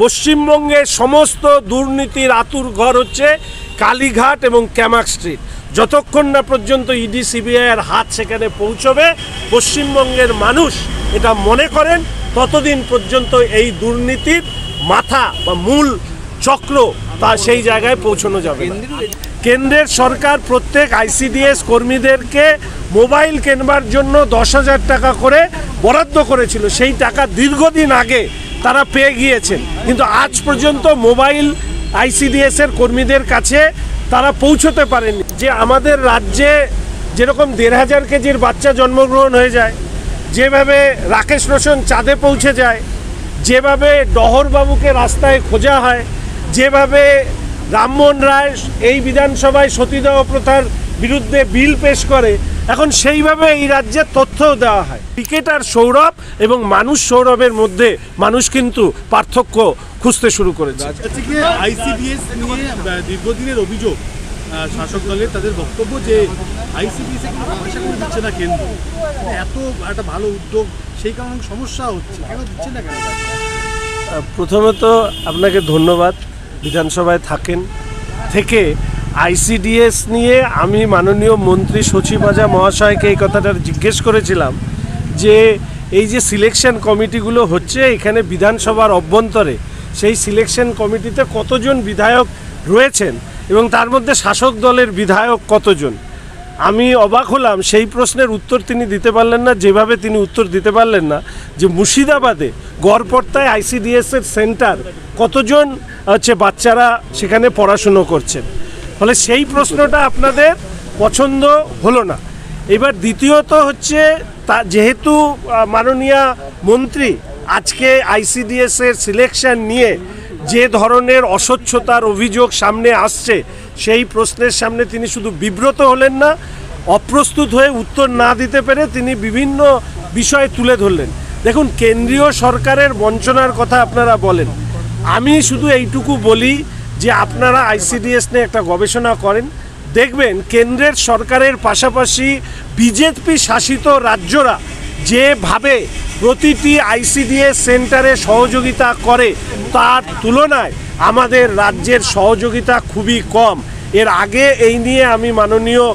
পশ্চিমবঙ্গের সমস্ত দুর্নীতির আতুর ঘর হচ্ছে কালীঘাট এবং ক্যামাক স্ট্রিট। যতক্ষণ না পর্যন্ত ইডি সিবিআইয়ের হাত সেখানে পৌঁছবে, পশ্চিমবঙ্গের মানুষ এটা মনে করেন, ততদিন পর্যন্ত এই দুর্নীতির মাথা বা মূল চক্র তা সেই জায়গায় পৌঁছানো যাবে। কেন্দ্রের সরকার প্রত্যেক আইসিডিএস কর্মীদেরকে মোবাইল কেনবার জন্য 10,000 টাকা করে বরাদ্দ করেছিল। সেই টাকা দীর্ঘদিন আগে তারা পেয়ে গিয়েছেন, কিন্তু আজ পর্যন্ত মোবাইল আইসিডিএসের কর্মীদের কাছে তারা পৌঁছতে পারেনি। যে আমাদের রাজ্যে যেরকম 1,500 কেজির বাচ্চা জন্মগ্রহণ হয়ে যায়, যেভাবে রাকেশ রোশন চাঁদে পৌঁছে যায়, যেভাবে ডহরবাবুকে রাস্তায় খোঁজা হয়, যেভাবে রামমোহন রায় এই বিধানসভায় সতীদাহ প্রথার বিরুদ্ধে বিল পেশ করে, এখন সেইভাবে এই রাজ্যে তথ্যও দেওয়া হয়। ক্রিকেটার সৌরভ এবং মানুষ সৌরভের মধ্যে মানুষ কিন্তু পার্থক্য খুঁজতে শুরু করেছে। আইসিডিএস নিয়ে দীর্ঘদিনের অভিযোগ শাসক দলের, তাদের বক্তব্য যে আইসিডিএস পয়সা করে দিচ্ছে না কেন্দ্র, এত একটা ভালো উদ্যোগ, সেই কারণে সমস্যা হচ্ছে, কেন দিচ্ছে না কেন? প্রথমত আপনাকে ধন্যবাদ, বিধানসভায় থাকেন থেকে আইসিডিএস নিয়ে আমি মাননীয় মন্ত্রী সচিবাজা মহাশয়কে এই কথাটা জিজ্ঞেস করেছিলাম যে এই যে সিলেকশন কমিটিগুলো হচ্ছে এখানে বিধানসভার অভ্যন্তরে, সেই সিলেকশন কমিটিতে কতজন বিধায়ক রয়েছেন এবং তার মধ্যে শাসক দলের বিধায়ক কতজন। আমি অবাক হলাম, সেই প্রশ্নের উত্তর তিনি দিতে পারলেন না। যেভাবে তিনি উত্তর দিতে পারলেন না যে মুর্শিদাবাদে গড়পড়তায় আইসিডিএসের সেন্টার, কতজন বাচ্চারা সেখানে পড়াশুনো করছেন, ফলে সেই প্রশ্নটা আপনাদের পছন্দ হলো না। এবার দ্বিতীয়ত হচ্ছে যেহেতু মাননীয় মন্ত্রী আজকে আইসিডিএসের সিলেকশন নিয়ে যে ধরনের অস্বচ্ছতার অভিযোগ সামনে আসছে, সেই প্রশ্নের সামনে তিনি শুধু বিব্রত হলেন না, অপ্রস্তুত হয়ে উত্তর না দিতে পেরে তিনি বিভিন্ন বিষয় তুলে ধরলেন। দেখুন, কেন্দ্রীয় সরকারের বঞ্চনার কথা আপনারা বলেন, আমি শুধু এইটুকু বলি যে আপনারা আইসিডিএস নিয়ে একটা গবেষণা করেন, দেখবেন কেন্দ্রের সরকারের পাশাপাশি বিজেপি শাসিত রাজ্যরা যেভাবে প্রতিটি আইসিডিএস সেন্টারে সহযোগিতা করে, তার তুলনায় আমাদের রাজ্যের সহযোগিতা খুবই কম। এর আগে এই নিয়ে আমি মাননীয়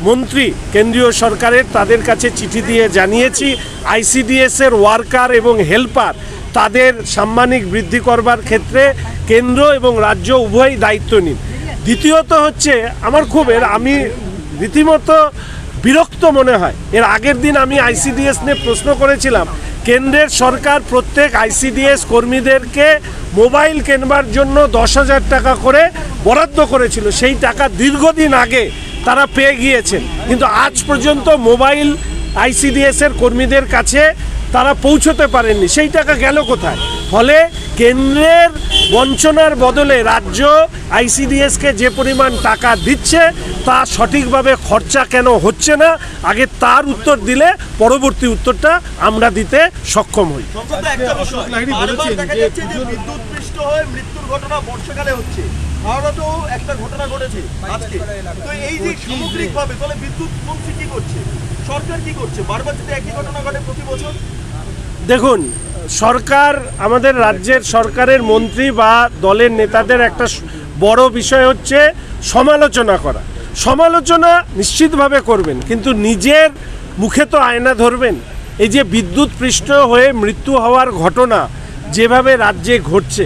মন্ত্রী কেন্দ্রীয় সরকারের তাদের কাছে চিঠি দিয়ে জানিয়েছি আইসিডিএসের ওয়ার্কার এবং হেল্পার তাদের সাম্মানিক বৃদ্ধি করবার ক্ষেত্রে কেন্দ্র এবং রাজ্য উভয়ই দায়িত্ব নিন। দ্বিতীয়ত হচ্ছে আমার আমি রীতিমতো বিরক্ত মনে হয়, এর আগের দিন আমি আইসিডিএস নিয়ে প্রশ্ন করেছিলাম, কেন্দ্রের সরকার প্রত্যেক আইসিডিএস কর্মীদেরকে মোবাইল কেনবার জন্য 10,000 টাকা করে বরাদ্দ করেছিল। সেই টাকা দীর্ঘদিন আগে তারা পেয়ে গিয়েছেন, কিন্তু আজ পর্যন্ত মোবাইল আইসিডিএসের কর্মীদের কাছে তারা পৌঁছতে পারেননি। সেই টাকা গেল কোথায়? ফলে কেন্দ্রের বঞ্চনার বদলে রাজ্য আইসিডিএসকে যে পরিমাণ টাকা দিচ্ছে তা সঠিকভাবে খরচা কেন হচ্ছে না, আগে তার উত্তর দিলে পরবর্তী উত্তরটা আমরা দিতে সক্ষম হই। বিদ্যুৎপৃষ্ট হয়ে মৃত্যুর ঘটনা বর্ষাকালে হচ্ছে, ভারতেও একটা ঘটনা ঘটেছে আজকে। তো এই যে সামগ্রিকভাবে তাহলে বিদ্যুৎ মন্ত্রী কি করছে, সরকার কি করছে? বারবার যদি একই ঘটনা ঘটে প্রতি বছর। দেখুন, সরকার, আমাদের রাজ্যের সরকারের মন্ত্রী বা দলের নেতাদের একটা বড় বিষয় হচ্ছে সমালোচনা করা। সমালোচনা নিশ্চিতভাবে করবেন, কিন্তু নিজের মুখে তো আয়না ধরবেন। এই যে বিদ্যুৎপৃষ্ট হয়ে মৃত্যু হওয়ার ঘটনা যেভাবে রাজ্যে ঘটছে,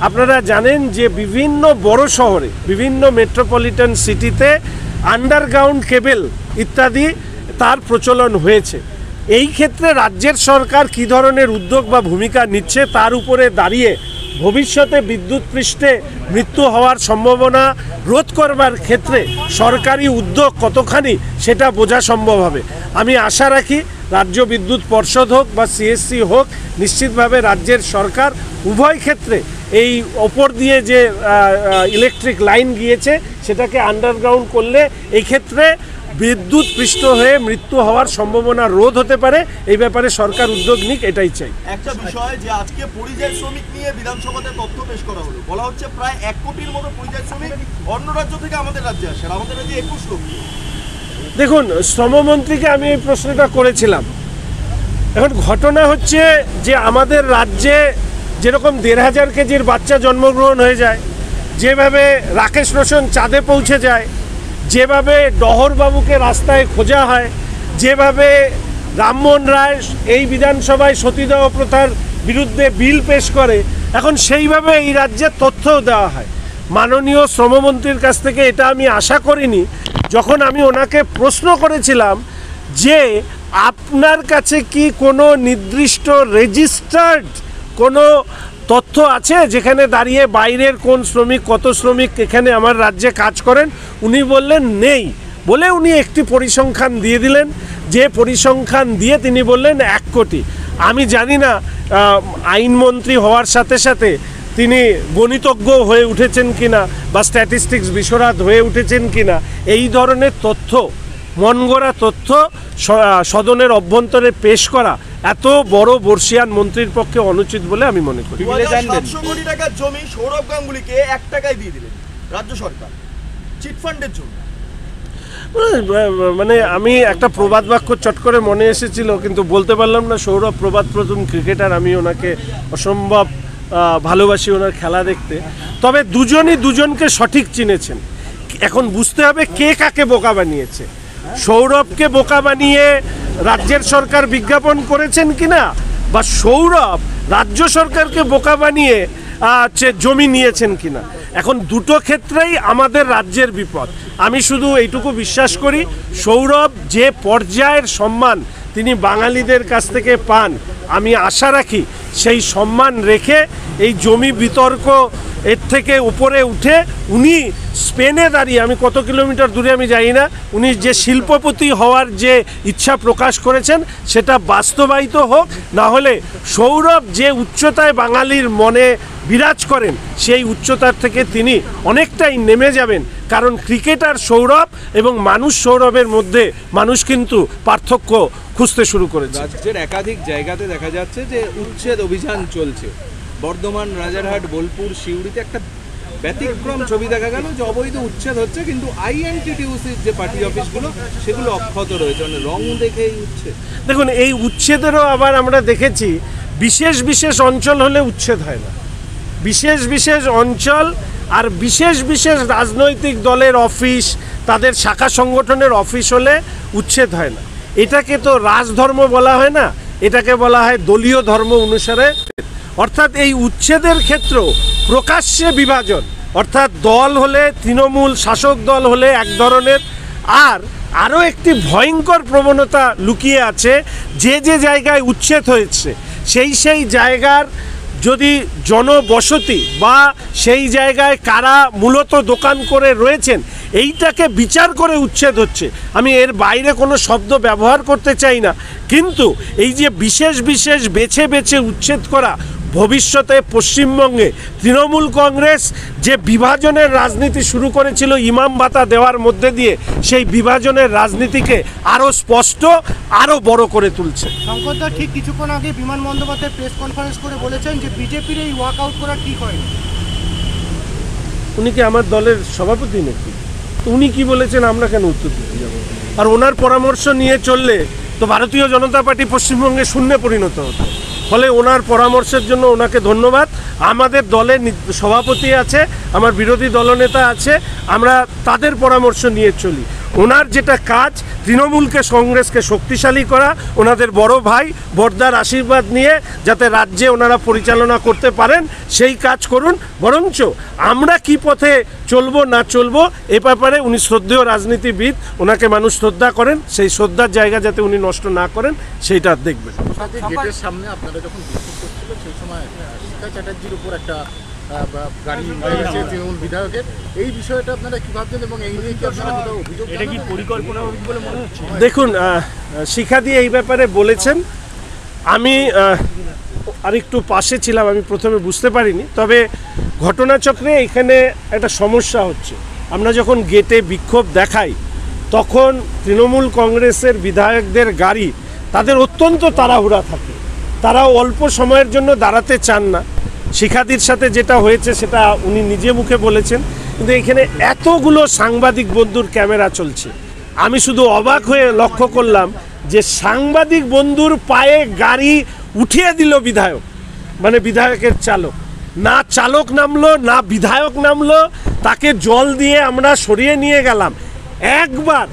আপনারা জানেন যে বিভিন্ন বড় শহরে, বিভিন্ন মেট্রোপলিটন সিটিতে আন্ডারগ্রাউন্ড কেবল ইত্যাদি তার প্রচলন হয়েছে। এই ক্ষেত্রে রাজ্যের সরকার কী ধরনের উদ্যোগ বা ভূমিকা নিচ্ছে তার উপরে দাঁড়িয়ে ভবিষ্যতে বিদ্যুৎপৃষ্টে মৃত্যু হওয়ার সম্ভাবনা রোধ করবার ক্ষেত্রে সরকারি উদ্যোগ কতখানি সেটা বোঝা সম্ভব হবে। আমি আশা রাখি রাজ্য বিদ্যুৎ পর্ষদ হোক বা সিএসসি হোক, নিশ্চিতভাবে রাজ্যের সরকার উভয় ক্ষেত্রে এই ওপর দিয়ে যে ইলেকট্রিক লাইন গিয়েছে সেটাকে আন্ডারগ্রাউন্ড করলে এই ক্ষেত্রে বিদ্যুৎপৃষ্ট হয়ে মৃত্যু হওয়ার সম্ভাবনা রোধ হতে পারে। এই ব্যাপারে সরকার উদ্যোগ নিক, এটাই চাই। একটা বিষয় যে আজকে পরিযায়ী শ্রমিক নিয়ে বিধানসভাতে তথ্য পেশ করা হলো, বলা হচ্ছে প্রায় 1 কোটির মতো পরিযায়ী শ্রমিক অন্য রাজ্য থেকে আমাদের রাজ্যে আসে, আমাদের রাজ্যে 21 লক্ষ। দেখুন, শ্রমমন্ত্রীকে আমি এই প্রশ্নটা করেছিলাম। এখন ঘটনা হচ্ছে যে আমাদের রাজ্যে যেরকম 1500 কেজির বাচ্চা জন্মগ্রহণ হয়ে যায়, যেভাবে রাকেশ রোশন চাঁদে পৌঁছে যায়, যেভাবে ডহরবাবুকে রাস্তায় খোঁজা হয়, যেভাবে রামমোহন রায় এই বিধানসভায় সতীদাহ প্রথার বিরুদ্ধে বিল পেশ করে, এখন সেইভাবে এই রাজ্যে তথ্যও দেওয়া হয়। মাননীয় শ্রমমন্ত্রীর কাছ থেকে এটা আমি আশা করিনি। যখন আমি ওনাকে প্রশ্ন করেছিলাম যে আপনার কাছে কি কোনো নির্দিষ্ট রেজিস্টার্ড কোনো তথ্য আছে যেখানে দাঁড়িয়ে বাইরের কোন শ্রমিক কত শ্রমিক এখানে আমার রাজ্যে কাজ করেন, উনি বললেন নেই। বলে উনি একটি পরিসংখ্যান দিয়ে দিলেন, যে পরিসংখ্যান দিয়ে তিনি বললেন 1 কোটি। আমি জানি না আইনমন্ত্রী হওয়ার সাথে সাথে তিনি গণিতজ্ঞ হয়ে উঠেছেন কিনা বা স্ট্যাটিস্টিক্স বিশরদ হয়ে উঠেছেন কিনা, এই ধরনের তথ্য, মনগড়া তথ্য সদনের অভ্যন্তরে পেশ করা এত বড় বর্ষিয়ান মন্ত্রীর পক্ষে অনুচিত বলে আমি মনে করি। 700 কোটি টাকার জমি সৌরভ গাঙ্গুলিকে 1 টাকায় দিয়ে দিলেন রাজ্য সরকার চিটফান্ডের জন্য। মানে আমি একটা প্রবাদ বাক্য চট করে মনে এসেছিল, কিন্তু বলতে পারলাম না। সৌরভ প্রবাদ প্রথম ক্রিকেটার, আমি ওনাকে অসম্ভব ভালোবাসি ওনার খেলা দেখতে। তবে দুজনই দুজনকে সঠিক চিনেছেন। এখন বুঝতে হবে কে কাকে বোকা বানিয়েছে। সৌরভকে বোকা বানিয়ে রাজ্যের সরকার বিজ্ঞাপন করেছেন কিনা, বা সৌরভ রাজ্য সরকারকে বোকা বানিয়ে জমি নিয়েছেন কিনা। এখন দুটো ক্ষেত্রেই আমাদের রাজ্যের বিপদ। আমি শুধু এইটুকু বিশ্বাস করি, সৌরভ যে পর্যায়ের সম্মান তিনি বাঙালিদের কাছ থেকে পান, আমি আশা রাখি সেই সম্মান রেখে এই জমি বিতর্ক এর থেকে উপরে উঠে উনি স্পেনে দাঁড়িয়ে, আমি কত কিলোমিটার দূরে আমি জানি না, উনি যে শিল্পপতি হওয়ার যে ইচ্ছা প্রকাশ করেছেন সেটা বাস্তবায়িত হোক। না হলে সৌরভ যে উচ্চতায় বাঙালির মনে বিরাজ করেন সেই উচ্চতার থেকে তিনি অনেকটাই নেমে যাবেন। কারণ ক্রিকেটার সৌরভ এবং মানুষ সৌরভের মধ্যে মানুষ কিন্তু পার্থক্য খুঁজতে শুরু করেছে। রাজ্যের একাধিক জায়গাতে দেখা যাচ্ছে যে উচ্ছেদ অভিযান চলছে। বর্ধমান, রাজারহাট, বোলপুর, সিউড়িতে একটা ব্যতিক্রম ছবি দেখা গেল যে অবৈধ উচ্ছেদ হচ্ছে, কিন্তু আইএনটিটিউসির যে পার্টি অফিসগুলো সেগুলো অক্ষত রয়েছে। মানে রং দেখেই উচ্ছেদ। দেখুন, এই উচ্ছেদেরও আবার আমরা দেখেছি বিশেষ বিশেষ অঞ্চল হলে উচ্ছেদ হয় না। বিশেষ বিশেষ অঞ্চল আর বিশেষ বিশেষ রাজনৈতিক দলের অফিস, তাদের শাখা সংগঠনের অফিস হলে উচ্ছেদ হয় না। এটাকে তো রাজধর্ম বলা হয় না, এটাকে বলা হয় দলীয় ধর্ম অনুসারে। অর্থাৎ এই উচ্ছেদের ক্ষেত্র প্রকাশ্যে বিভাজন, অর্থাৎ দল হলে তৃণমূল, শাসক দল হলে এক ধরনের, আর আরও একটি ভয়ঙ্কর প্রবণতা লুকিয়ে আছে। যে যে জায়গায় উচ্ছেদ হয়েছে সেই জায়গার যদি জনবসতি বা সেই জায়গায় কারা মূলত দোকান করে রয়েছেন, এইটাকে বিচার করে উচ্ছেদ হচ্ছে। আমি এর বাইরে কোনো শব্দ ব্যবহার করতে চাই না, কিন্তু এই যে বিশেষ বিশেষ বেছে বেছে উচ্ছেদ করা, ভবিষ্যতে পশ্চিমবঙ্গে তৃণমূল কংগ্রেস যে বিভাজনের রাজনীতি শুরু করেছিল ইমাম ভাতা দেওয়ার মধ্যে দিয়ে, সেই বিভাজনের রাজনীতিকে আরও স্পষ্ট, আরও বড় করে তুলছে। শঙ্করদা ঠিক কিছুক্ষণ আগে বিমান বন্দ্যোপাধ্যায় প্রেস কনফারেন্স করে বলেছেন যে বিজেপির এই ওয়াকআউট করা ঠিক হয়নি। উনি কি আমার দলের সভাপতি নাকি? তো উনি কি বলেছেন আমরা কেন উত্তর দিতে যাব? আর ওনার পরামর্শ নিয়ে চললে তো ভারতীয় জনতা পার্টি পশ্চিমবঙ্গে শূন্যে পরিণত হতো। ফলে ওনার পরামর্শের জন্য ওনাকে ধন্যবাদ। আমাদের দলের সভাপতি আছে, আমার বিরোধী দলনেতা আছে, আমরা তাদের পরামর্শ নিয়ে চলি। ওনার যেটা কাজ, তৃণমূলকে, কংগ্রেসকে শক্তিশালী করা, ওনাদের বড় ভাই বড়দার আশীর্বাদ নিয়ে যাতে রাজ্যে ওনারা পরিচালনা করতে পারেন, সেই কাজ করুন। বরঞ্চ আমরা কি পথে চলবো না চলবো এ ব্যাপারে উনি শ্রদ্ধেয় রাজনীতিবিদ, ওনাকে মানুষ শ্রদ্ধা করেন, সেই শ্রদ্ধার জায়গা যাতে উনি নষ্ট না করেন সেইটা দেখবেন। গেটের সামনে আপনারা যখন বিক্ষোভ করছিল সেই সময় শিখা চ্যাটার্জির উপর একটা গাড়ি মারা গেছে তৃণমূল বিধায়কের, এই বিষয়টা আপনারা কি ভাবছেন এবং এই নিয়ে কি আপনারা কোথাও অভিযোগ, এটা কি পরিকল্পনা বলে মনে হচ্ছে? দেখুন, শিখা দিয়ে এই ব্যাপারে বলেছেন, আমি আরেকটু পাশে ছিলাম, আমি প্রথমে বুঝতে পারিনি। তবে ঘটনাচক্রে এখানে একটা সমস্যা হচ্ছে। আমরা যখন গেটে বিক্ষোভ দেখাই তখন তৃণমূল কংগ্রেসের বিধায়কদের গাড়ি, তাদের অত্যন্ত তাড়াহুড়া থাকে, তারা অল্প সময়ের জন্য দাঁড়াতে চান না। শিখাদির সাথে যেটা হয়েছে সেটা উনি নিজে মুখে বলেছেন, কিন্তু এখানে এতগুলো সাংবাদিক বন্ধুর ক্যামেরা চলছে। আমি শুধু অবাক হয়ে লক্ষ্য করলাম যে সাংবাদিক বন্ধুর পায়ে গাড়ি উঠিয়ে দিল বিধায়ক। মানে বিধায়কের চালক, না চালক নামলো না বিধায়ক নামলো, তাকে জল দিয়ে আমরা সরিয়ে নিয়ে গেলাম। একবার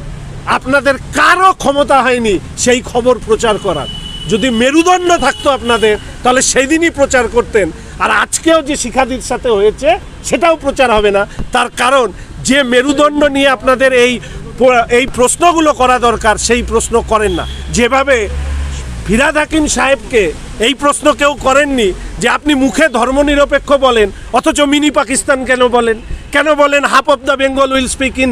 আপনাদের কারো ক্ষমতা হয়নি সেই খবর প্রচার করার। যদি মেরুদণ্ড থাকতো আপনাদের তাহলে সেই দিনই প্রচার করতেন। আর আজকেও যে শিখাদির সাথে হয়েছে সেটাও প্রচার হবে না, তার কারণ যে মেরুদণ্ড নিয়ে আপনাদের এই প্রশ্নগুলো করা দরকার সেই প্রশ্ন করেন না। যেভাবে ফিরহাদ হাকিম সাহেবকে এই প্রশ্ন কেউ করেননি যে আপনি মুখে ধর্মনিরপেক্ষ বলেন অথচ মিনি পাকিস্তান কেন বলেন, কেন বলেন half of the Bengal will speak in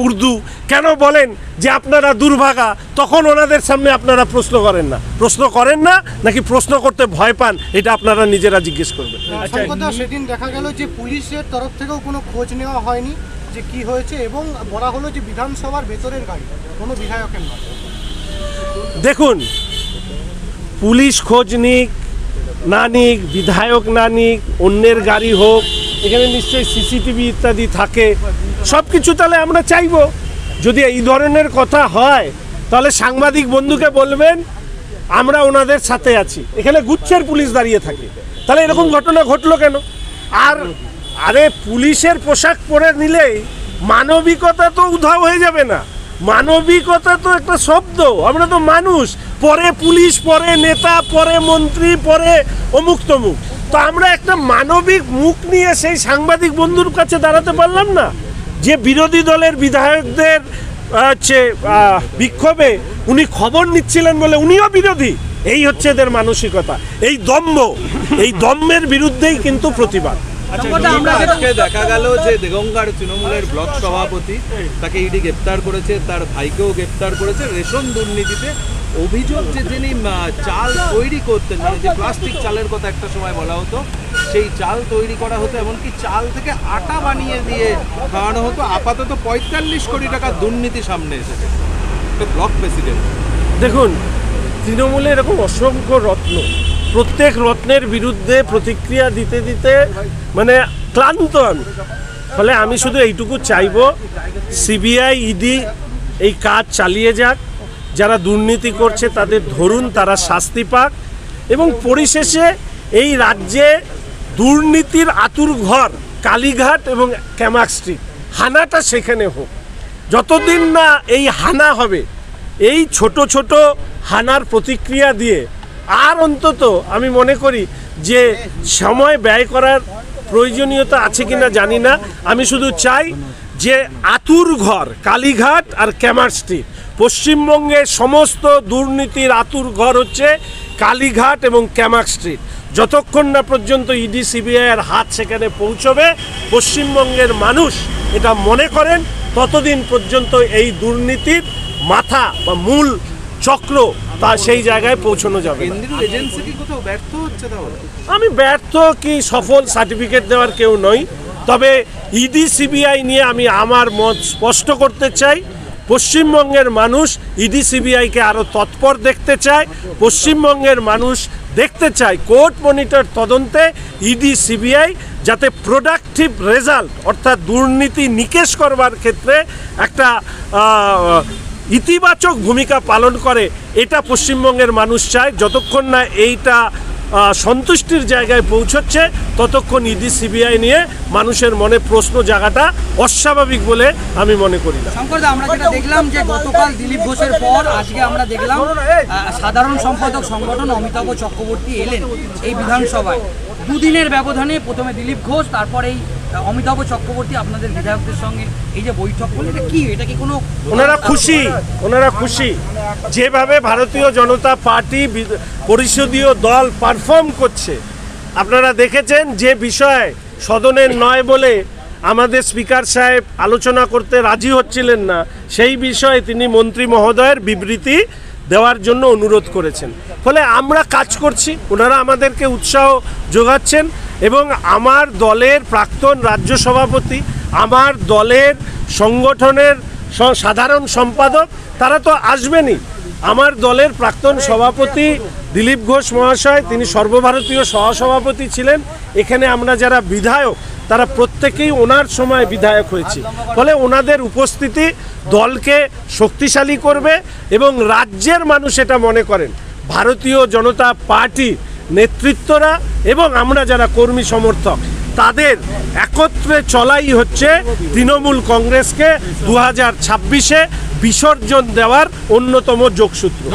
Urdu, কেন বলেন যে আপনারা দুর্ভাগা, তখন ওনাদের সামনে আপনারা প্রশ্ন করেন না নাকি প্রশ্ন করতে ভয় পান, এটা আপনারা নিজেরা জিজ্ঞেস করবেন। শঙ্করদা, সেদিন দেখা গেল যে পুলিশের তরফ থেকেও কোনো খোঁজ নেওয়া হয়নি যে কি হয়েছে, এবং বলা হলো যে বিধানসভার ভেতরের গাড়ি, কোনো বিধায়কের নয়। দেখুন, পুলিশ খোঁজ নিক না নিক, বিধায়ক না নিক, অন্যের গাড়ি হোক, এখানে নিশ্চয়ই সিসিটিভি ইত্যাদি থাকে, সব কিছু তাহলে আমরা চাইব। যদি এই ধরনের কথা হয় তাহলে সাংবাদিক বন্ধুকে বলবেন আমরা ওনাদের সাথে আছি। এখানে গুচ্ছের পুলিশ দাঁড়িয়ে থাকে, তাহলে এরকম ঘটনা ঘটলো কেন? আর আরে পুলিশের পোশাক পরে নিলেই মানবিকতা তো উধাও হয়ে যাবে না। মানবিকতা তো একটা শব্দ, আমরা তো মানুষ, পরে পুলিশ, পরে নেতা, পরে মন্ত্রী, পরে অমুক তমুক, তো আমরা একটা মানবিক মুখ নিয়ে সেই সাংবাদিক বন্ধুর কাছে দাঁড়াতে পারলাম না? যে বিরোধী দলের বিধায়কদের বিক্ষোভে উনি খবর নিচ্ছিলেন বলে উনিও বিরোধী, এই হচ্ছে এদের মানসিকতা। এই দম্ভের বিরুদ্ধেই কিন্তু প্রতিবাদ। আজকে দেখা গেল যে দেগঙ্গার তৃণমূলের ব্লক সভাপতি, তাকে ইডি গ্রেপ্তার করেছে, তার ভাইকেও গ্রেপ্তার করেছে রেশন দুর্নীতিতে। অভিযোগ যে যিনি চাল তৈরি করতেন, মানে যে প্লাস্টিক চালের কথা একটা সময় বলা হতো, সেই চাল তৈরি করা হতো, এমনকি চাল থেকে আটা বানিয়ে দিয়ে খাওয়ানো হতো। আপাতত 45 কোটি টাকার দুর্নীতি সামনে এসেছে ব্লক প্রেসিডেন্ট। দেখুন, তৃণমূলে এরকম অসংখ্য রত্ন, প্রত্যেক রত্নের বিরুদ্ধে প্রতিক্রিয়া দিতে দিতে মানে ক্লান্ত আমি। ফলে আমি শুধু এইটুকু চাইব, সিবিআই, ইডি এই কাজ চালিয়ে যাক, যারা দুর্নীতি করছে তাদের ধরুন, তারা শাস্তি পাক, এবং পরিশেষে এই রাজ্যে দুর্নীতির আঁতুড়ঘর কালীঘাট এবং ক্যামাক স্ট্রিট, হানাটা সেখানে হোক। যতদিন না এই হানা হবে, এই ছোট ছোট হানার প্রতিক্রিয়া দিয়ে আর অন্তত আমি মনে করি যে সময় ব্যয় করার প্রয়োজনীয়তা আছে কিনা জানি না। আমি শুধু চাই যে আঁতুড়ঘর কালীঘাট আর ক্যামাক স্ট্রিট, পশ্চিমবঙ্গের সমস্ত দুর্নীতির আঁতুড়ঘর হচ্ছে কালীঘাট এবং ক্যামাক স্ট্রিট। যতক্ষণ না পর্যন্ত ইডি সিবিআইয়ের হাত সেখানে পৌঁছবে, পশ্চিমবঙ্গের মানুষ এটা মনে করেন, ততদিন পর্যন্ত এই দুর্নীতির মাথা বা মূল চক্র তা সেই জায়গায় পৌঁছানো যাবে। কেন্দ্রীয় এজেন্সি কি কোথাও ব্যর্থ হচ্ছে? তাহলে আমি ব্যর্থ কি সফল সার্টিফিকেট দেওয়ার কেউ নই, তবে ইডি সিবিআই নিয়ে আমি আমার মত স্পষ্ট করতে চাই। পশ্চিমবঙ্গের মানুষ ইডি সিবিআইকে আরও তৎপর দেখতে চায়। পশ্চিমবঙ্গের মানুষ দেখতে চায় কোর্ট মনিটর তদন্তে ইডি সিবিআই যাতে প্রোডাক্টিভ রেজাল্ট, অর্থাৎ দুর্নীতি নিকেশ করবার ক্ষেত্রে একটা ইতিবাচক ভূমিকা পালন করে, এটা পশ্চিমবঙ্গের মানুষ চায়। যতক্ষণ না এইটা সন্তুষ্টির জায়গায় পৌঁছচ্ছে ততক্ষণ ইডি সিবিআই নিয়ে মানুষের মনে প্রশ্ন জাগাটা অস্বাভাবিক বলে আমি মনে করি না। শঙ্করদা, আমরা যেটা দেখলাম যে গতকাল দিলীপ ঘোষের পর আজকে আমরা দেখলাম সাধারণ সম্পাদক সংগঠন অমিতাভ চক্রবর্তী এলেন এই বিধানসভায়। দুদিনের ব্যবধানে প্রথমে দিলীপ ঘোষ, তারপর এই অমিতাভ চক্রবর্তী আপনাদের বিধায়কদের সঙ্গে এই যে বৈঠক করলেন, এটা কি কোনো ওনারা খুশি যেভাবে ভারতীয় জনতা পার্টি পরিষদীয় দল পারফর্ম করছে। আপনারা দেখেছেন যে বিষয় সদনের নয় বলে আমাদের স্পিকার সাহেব আলোচনা করতে রাজি হচ্ছিলেন না, সেই বিষয়ে তিনি মন্ত্রী মহোদয়ের বিবৃতি দেওয়ার জন্য অনুরোধ করেছেন। ফলে আমরা কাজ করছি, ওনারা আমাদেরকে উৎসাহ যোগাচ্ছেন, এবং আমার দলের প্রাক্তন রাজ্য সভাপতি, আমার দলের সংগঠনের সাধারণ সম্পাদক, তারা তো আসবেনই। আমার দলের প্রাক্তন সভাপতি দিলীপ ঘোষ মহাশয়, তিনি সর্বভারতীয় সহসভাপতি ছিলেন। এখানে আমরা যারা বিধায়ক তারা প্রত্যেকেই ওনার সময় বিধায়ক হয়েছি। ফলে ওনাদের উপস্থিতি দলকে শক্তিশালী করবে, এবং রাজ্যের মানুষ এটা মনে করেন ভারতীয় জনতা পার্টি নেতৃত্বরা এবং আমরা যারা কর্মী সমর্থক তাদের একত্রে চলাই হচ্ছে তৃণমূল কংগ্রেসকে 2026-এ বিসর্জন দেওয়ার অন্যতম যোগসূত্র।